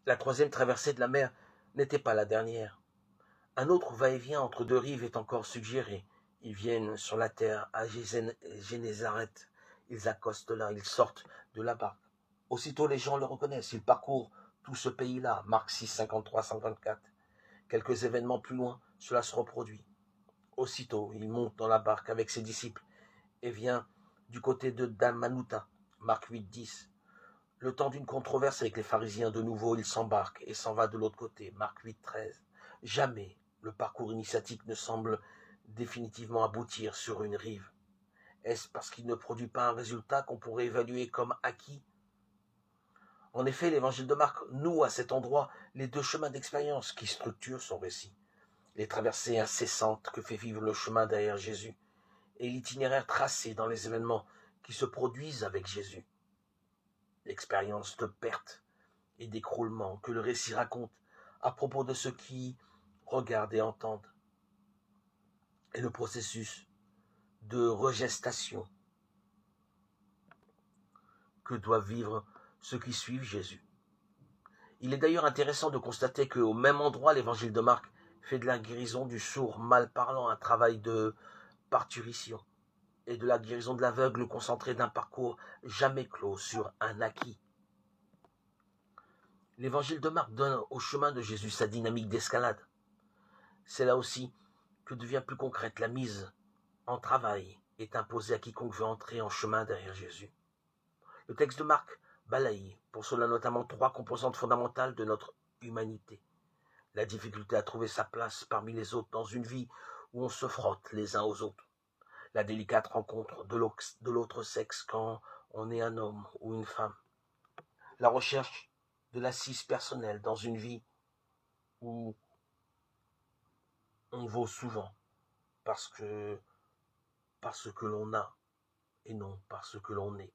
La troisième traversée de la mer n'était pas la dernière. Un autre va-et-vient entre deux rives est encore suggéré. Ils viennent sur la terre à Génézareth. Ils accostent là, ils sortent de la barque. Aussitôt les gens le reconnaissent. Ils parcourent tout ce pays-là. Marc 6, 53, 54. Quelques événements plus loin, cela se reproduit. Aussitôt, il monte dans la barque avec ses disciples et vient du côté de Dalmanuta. Marc 8, 10. Le temps d'une controverse avec les pharisiens, de nouveau, il s'embarque et s'en va de l'autre côté. Marc 8, 13. Jamais le parcours initiatique ne semble définitivement aboutir sur une rive. Est-ce parce qu'il ne produit pas un résultat qu'on pourrait évaluer comme acquis? En effet, l'évangile de Marc noue à cet endroit les deux chemins d'expérience qui structurent son récit. Les traversées incessantes que fait vivre le chemin derrière Jésus et l'itinéraire tracé dans les événements qui se produisent avec Jésus. L'expérience de perte et d'écroulement que le récit raconte à propos de ceux qui regardent et entendent, et le processus de regestation que doivent vivre ceux qui suivent Jésus. Il est d'ailleurs intéressant de constater qu'au même endroit, l'évangile de Marc fait de la guérison du sourd mal parlant un travail de parturition, et de la guérison de l'aveugle concentrée d'un parcours jamais clos sur un acquis. L'évangile de Marc donne au chemin de Jésus sa dynamique d'escalade. C'est là aussi que devient plus concrète la mise en travail est imposée à quiconque veut entrer en chemin derrière Jésus. Le texte de Marc balaye pour cela notamment trois composantes fondamentales de notre humanité. La difficulté à trouver sa place parmi les autres dans une vie où on se frotte les uns aux autres. La délicate rencontre de l'autre sexe quand on est un homme ou une femme. La recherche de l'assise personnelle dans une vie où on vaut souvent parce que l'on a et non parce que l'on est.